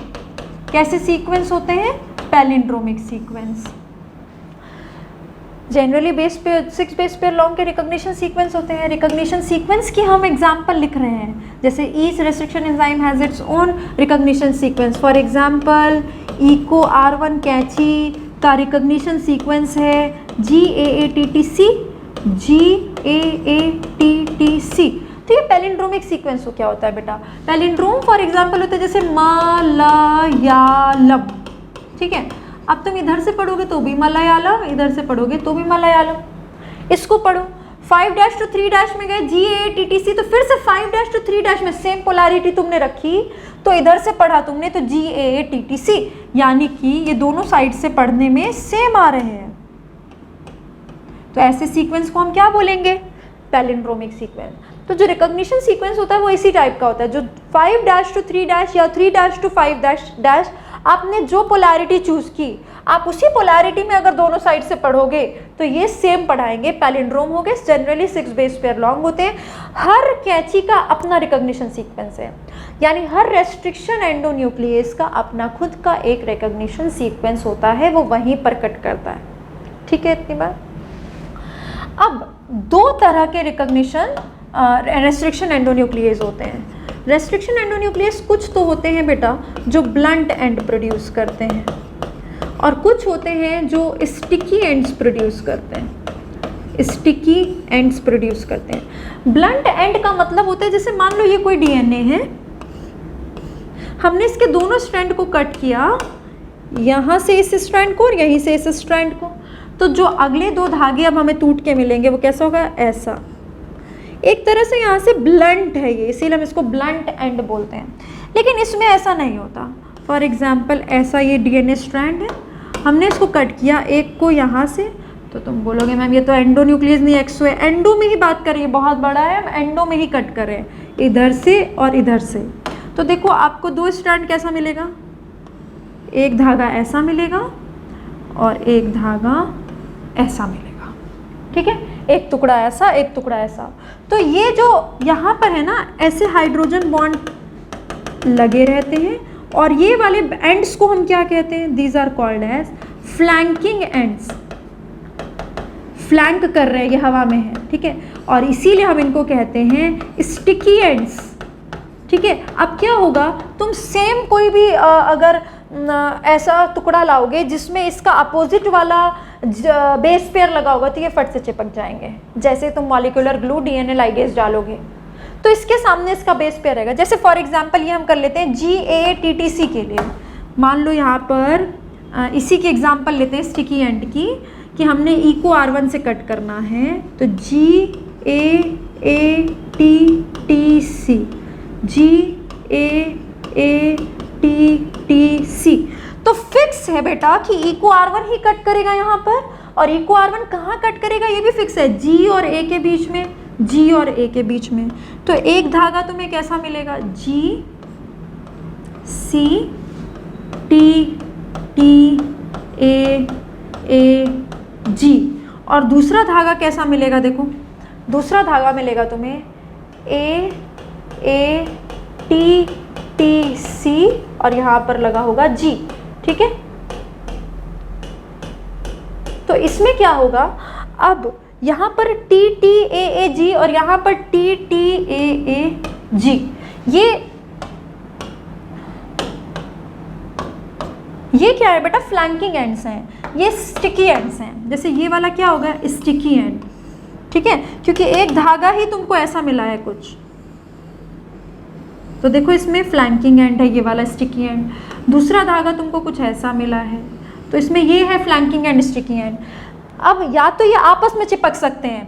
A: कैसे सीक्वेंस होते हैं, palindromic sequence. Generally 6 base pair long के रिकॉग्निशन सीक्वेंस होते हैं। रिकॉग्निशन सीक्वेंस की हम एग्जांपल लिख रहे हैं, जैसे each restriction enzyme has its own recognition sequence. For example EcoR1 कैंची का रिकॉग्निशन सीक्वेंस है GAATTC। तो ये पैलिंड्रोमिक सीक्वेंस क्या होता है बेटा, पैलिंड्रोम फॉर एग्जांपल होता है जैसे मलयालम। ठीक है, अब तुम इधर से पढ़ोगे तो भी मलयालम, इधर से पढ़ोगे तो भी मलयालम। इसको पढ़ो 5' to 3' में गए GAATTC, तो फिर से 5' to 3' में सेम पोलैरिटी तुमने रखी, तो इधर से पढ़ा तुमने तो GAATTC, यानी कि ये दोनों साइड से पढ़ने में सेम आ रहे हैं। तो ऐसे सीक्वेंस को हम क्या बोलेंगे, पैलिंड्रोमिक सीक्वेंस। तो जो रिकॉग्निशन सीक्वेंस होता है वो इसी टाइप का होता है, जो 5' to 3' या 3' to 5' आपने जो पोलैरिटी चूज की, आप उसी पोलैरिटी में अगर दोनों साइड से पढ़ोगे तो ये सेम पढ़ाएंगे, पैलिंड्रोम हो गए। जनरली 6 बेस पेयर लॉन्ग होते हैं। हर कैंची का अपना रिकॉग्निशन सीक्वेंस है, यानी हर रेस्ट्रिक्शन एंडोन्यूक्लियस का अपना खुद का एक रिकॉग्निशन सीक्वेंस होता है, वो वहीं पर कट करता है। ठीक है, इतनी बात। अब 2 तरह के रिकॉग्निशन रेस्ट्रिक्शन एंडोन्यूक्लियस होते हैं। रेस्ट्रिक्शन एंडोन्यूक्लियस कुछ तो होते हैं बेटा जो ब्लंट एंड प्रोड्यूस करते हैं, और कुछ होते हैं जो स्टिकी एंड्स प्रोड्यूस करते हैं। स्टिकी एंड्स प्रोड्यूस करते हैं। ब्लंट एंड का मतलब होता है जैसे मान लो ये कोई DNA है, हमने इसके दोनों स्ट्रैंड को कट किया, यहाँ से इस स्ट्रैंड को और यहीं से इस स्ट्रैंड को, तो जो अगले 2 धागे अब हमें टूट के मिलेंगे वो कैसा होगा, ऐसा। एक तरह से यहाँ से ब्लंट है ये, इसीलिए हम इसको ब्लंट एंड बोलते हैं। लेकिन इसमें ऐसा नहीं होता। फॉर एग्जाम्पल ऐसा ये DNA स्ट्रैंड है, हमने इसको कट किया एक को यहाँ से, तो तुम बोलोगे मैम ये तो एंडोन्यूक्लियस नहीं एक्सो है। एंडो में ही बात करें, बहुत बड़ा है, हम एंडो में ही कट करें, इधर से और इधर से। तो देखो आपको 2 स्ट्रैंड कैसा मिलेगा, एक धागा ऐसा मिलेगा और एक धागा ऐसा मिलेगा। ठीक है, एक टुकड़ा ऐसा, एक टुकड़ा ऐसा। तो ये जो यहाँ पर है ना, ऐसे हाइड्रोजन बॉन्ड लगे रहते हैं, और ये वाले एंड्स को हम क्या कहते हैं, these are called as flanking ends. Flank कर रहे हैं, ये हवा में है। ठीक है, और इसीलिए हम इनको कहते हैं स्टिकी एंड्स। ठीक है, अब क्या होगा, तुम सेम कोई भी अगर ऐसा टुकड़ा लाओगे जिसमें इसका अपोजिट वाला बेस पेयर लगा होगा, तो ये फट से चिपक जाएंगे। जैसे तुम मॉलिक्यूलर ग्लू DNA लाइगेज डालोगे तो इसके सामने इसका बेस पेयर रहेगा। जैसे फॉर एग्जांपल ये हम कर लेते हैं GAATTC के लिए। मान लो यहाँ पर इसी की एग्जांपल लेते हैं स्टिकी एंड की, कि हमने EcoR1 से कट करना है, तो GAATTC। तो फिक्स है बेटा कि EcoR1 ही कट करेगा यहाँ पर, और EcoR1 कहाँ कट करेगा ये भी फिक्स है, G और A के बीच में, G और A के बीच में। तो एक धागा तुम्हें कैसा मिलेगा, GCTTAG, और दूसरा धागा कैसा मिलेगा, देखो दूसरा धागा मिलेगा तुम्हें A A T T C और यहाँ पर लगा होगा G, ठीक है। तो इसमें क्या होगा, अब यहाँ पर T T A A G और यहाँ पर T T A A G, ये क्या है बेटा, फ्लैंकिंग एंड्स हैं, ये स्टिकी एंड्स हैं। जैसे ये वाला क्या होगा, स्टिकी एंड, ठीक है, क्योंकि एक धागा ही तुमको ऐसा मिला है कुछ। तो देखो इसमें फ्लैंकिंग एंड है ये वाला स्टिकी एंड, दूसरा धागा तुमको कुछ ऐसा मिला है, तो इसमें ये है फ्लैंकिंग एंड स्टिकी एंड। अब या तो ये आपस में चिपक सकते हैं,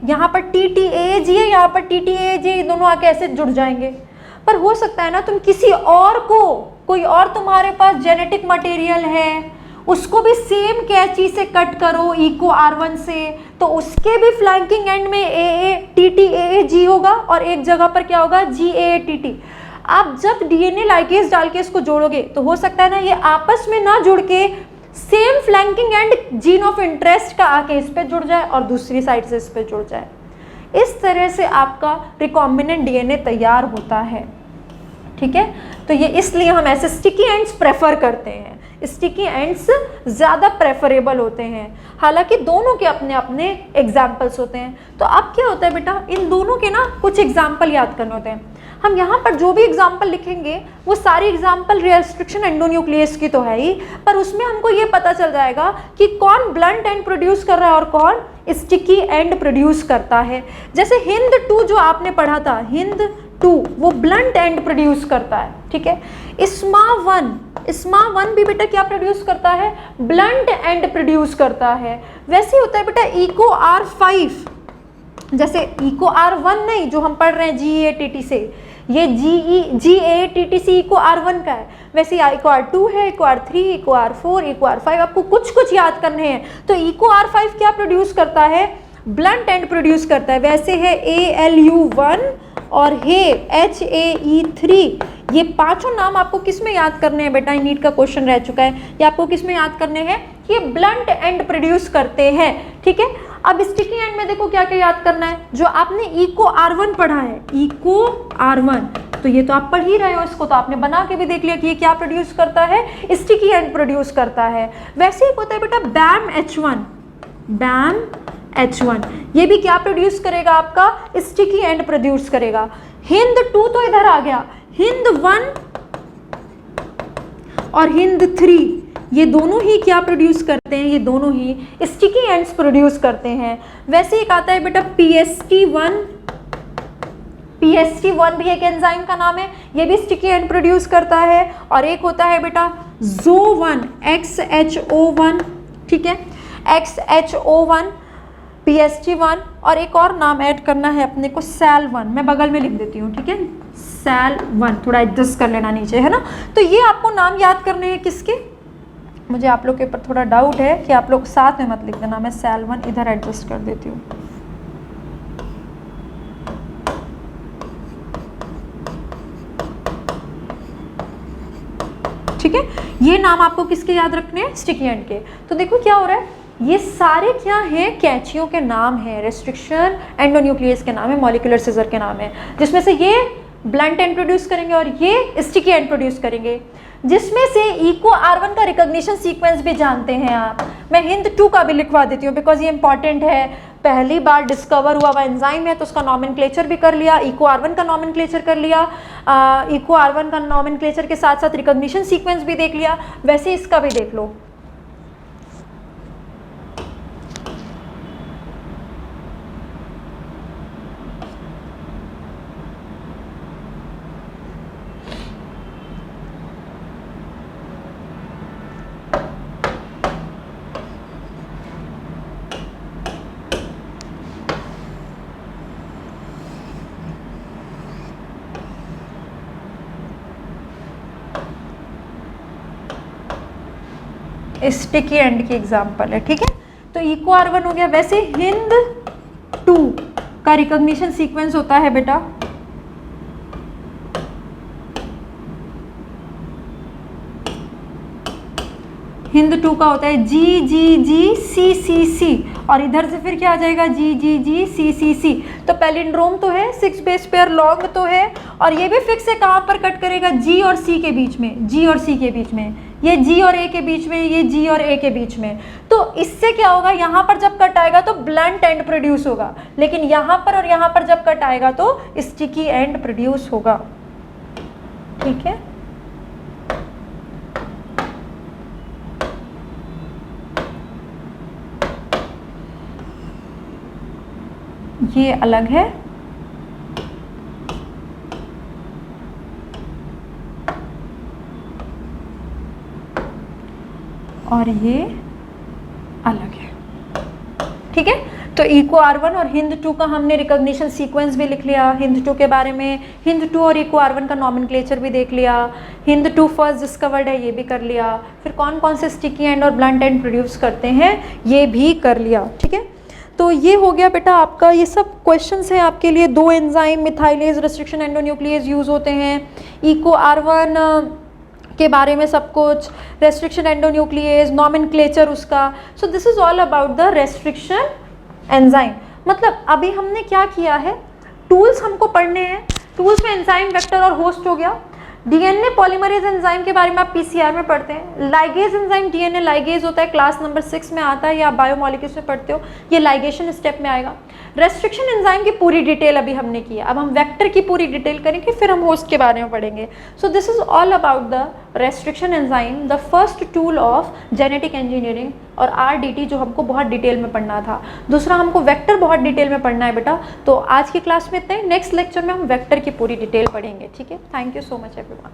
A: यहाँ पर टी टी ए जी है, यहाँ पर टी टी ए जी, दोनों आके ऐसे जुड़ जाएंगे। पर हो सकता है ना तुम किसी और को, कोई और तुम्हारे पास जेनेटिक मटेरियल है, उसको भी सेम कैंची से कट करो इको R1 से, तो उसके भी फ्लैंकिंग एंड में AATTAAG होगा और एक जगह पर क्या होगा, GAATT। आप जब डीएनए लाइगेज डाल के इसको जोड़ोगे तो हो सकता है ना ये आपस में ना जुड़ के same flanking and gene of interest का आके इस पे जुड़ जाए और दूसरी साइड से इस पे जुड़ जाए। इस तरह से आपका रिकॉम्बिनेंट डीएनए तैयार होता है, ठीक है। तो ये इसलिए हम ऐसे स्टिकी एंड्स प्रेफर करते हैं, स्टिकी एंड्स ज़्यादा प्रेफरेबल होते हैं, हालांकि दोनों के अपने अपने एग्जाम्पल्स होते हैं। तो अब क्या होता है बेटा, इन दोनों के ना कुछ एग्जाम्पल याद करने होते हैं। हम यहाँ पर जो भी एग्जाम्पल लिखेंगे वो सारी एग्जाम्पल रिस्ट्रिक्शन एंडोन्यूक्लियस की तो है ही, पर उसमें हमको ये पता चल जाएगा कि कौन ब्लंट एंड प्रोड्यूस कर रहा है और कौन स्टिकी एंड प्रोड्यूस करता है। जैसे हिंद 2 जो आपने पढ़ा था, हिंद 2 वो ब्लंट एंड प्रोड्यूस करता है, ठीक है। इस्मा 1 भी बेटा क्या प्रोड्यूस करता है, ब्लंट एंड प्रोड्यूस करता है। वैसे होता है बेटा इको R5, जैसे इको R1 नहीं जो हम पढ़ रहे हैं GATT से, ये GATT से इको R1 का है, वैसे इको R2 है, eco R3, eco R4, eco R5, आपको कुछ कुछ याद करने हैं। तो इको R5 क्या प्रोड्यूस करता है, ब्लंट एंड प्रोड्यूस करता है। वैसे है ALU1 और हे HAE3, ये पांचों नाम आपको किस में याद करने हैं बेटा, नीट का क्वेश्चन रह चुका है, ये आपको किस में याद करने हैं, ये ब्लंट एंड प्रोड्यूस करते हैं, ठीक है। अब स्टिकी एंड में देखो क्या क्या याद करना है, जो आपने इको R1 पढ़ा है, इको R1, तो ये तो आप पढ़ ही रहे हो, इसको तो आपने बना के भी देख लिया कि ये क्या प्रोड्यूस करता है, स्टिकी एंड प्रोड्यूस करता है। वैसे ही होता है बेटा BAM H1, ये भी क्या प्रोड्यूस करेगा, आपका स्टिकी एंड प्रोड्यूस करेगा। हिंद 2 तो इधर आ गया, हिंद 1 और हिंद 3 ये दोनों ही क्या प्रोड्यूस करते हैं, ये दोनों ही स्टिकी एंड्स प्रोड्यूस करते हैं। वैसे एक आता है बेटा PST1 भी एक एंजाइम का नाम है, ये भी स्टिकी एंड प्रोड्यूस करता है। और एक होता है बेटा ZO1 XHO1, ठीक है, XHO1 PST1, और एक और नाम ऐड करना है अपने को SAL1, मैं बगल में लिख देती हूँ, ठीक है, SAL1, थोड़ा एडजस्ट कर लेना नीचे, है ना। तो ये आपको नाम याद करने हैं किसके, मुझे आप लोग के ऊपर थोड़ा डाउट है कि आप लोग साथ में मत लिख देना, मैं SAL1 इधर एडजस्ट कर देती हूँ। ठीक है, ये नाम आपको किसके याद रखने हैं, स्टिकी एंड के। तो देखो क्या हो रहा है, ये सारे क्या हैं, कैंचियों के नाम है, रेस्ट्रिक्शन एंडोन्यूक्लियस के नाम है, मॉलिक्यूलर सीजर के नाम है, जिसमें से ये ब्लंट एंड प्रोड्यूस करेंगे और ये स्टिकी एंड प्रोड्यूस करेंगे। जिसमें से इको R1 का रिकॉग्निशन सीक्वेंस भी जानते हैं आप, मैं हिंद 2 का भी लिखवा देती हूँ बिकॉज ये इंपॉर्टेंट है, पहली बार डिस्कवर हुआ हुआ एंजाइम है तो उसका नॉमेनक्लेचर भी कर लिया, इको R1 का नॉमेनक्लेचर कर लिया, इको R1 का नॉमेनक्लेचर के साथ साथ रिकॉग्निशन सीक्वेंस भी देख लिया, वैसे इसका भी देख लो। स्टिकी एंड की एग्जांपल है, ठीक है। तो इको R1 हो गया। वैसे हिंद 2 का रिकॉग्निशन सीक्वेंस होता है बेटा हिंद 2 का होता है जी जी जी सी सी सी, और इधर से फिर क्या आ जाएगा जी जी जी सी सी सी। तो पैलिंड्रोम तो है, 6 बेस पेयर लॉन्ग तो है, और ये भी फिक्स है कहाँ पर कट करेगा, जी और सी के बीच में, जी और सी के बीच में, ये जी और ए के बीच में, ये जी और ए के बीच में। तो इससे क्या होगा, यहाँ पर जब कट आएगा तो ब्लंट एंड प्रोड्यूस होगा, लेकिन यहाँ पर और यहाँ पर जब कट आएगा तो स्टिकी एंड प्रोड्यूस होगा। ठीक है, ये अलग है, और ये अलग है। ठीक है, तो इको R1 और हिंद 2 का हमने रिकॉग्निशन सीक्वेंस भी लिख लिया, हिंद 2 के बारे में, हिंद 2 और इको R1 का नॉमेनक्लेचर भी देख लिया, हिंद 2 फर्स्ट डिस्कवर्ड है ये भी कर लिया, फिर कौन कौन से स्टिकी एंड और ब्लंट एंड प्रोड्यूस करते हैं ये भी कर लिया। ठीक है, तो ये हो गया बेटा आपका, ये सब क्वेश्चंस हैं आपके लिए। 2 enzyme methylase restriction endonuclease use होते हैं, इको R1 के बारे में सब कुछ, रेस्ट्रिक्शन एंडोन्यूक्लियस, नॉमेनक्लेचर उसका। So this is all about the restriction enzyme. मतलब अभी हमने क्या किया है, टूल्स हमको पढ़ने हैं, टूल्स में एंजाइम, वेक्टर और होस्ट हो गया। डीएनए पॉलीमरेज एंजाइम के बारे में आप पीसीआर में पढ़ते हैं। लाइगेज एंजाइम, डीएनए लाइगेज होता है, क्लास नंबर 6 में आता है, या आप बायोमोलिक्यूल्स में पढ़ते हो, ये लाइगेशन स्टेप में आएगा। रेस्ट्रिक्शन एंजाइम की पूरी डिटेल अभी हमने की है, अब हम वेक्टर की पूरी डिटेल करेंगे, फिर हम होस्ट के बारे में पढ़ेंगे। So this is all about the restriction enzyme, the first tool of genetic engineering, और RDT जो हमको बहुत डिटेल में पढ़ना था। दूसरा हमको वेक्टर बहुत डिटेल में पढ़ना है बेटा। तो आज की क्लास में इतना ही, नेक्स्ट लेक्चर में हम वेक्टर की पूरी डिटेल पढ़ेंगे। ठीक है, thank you so much everyone.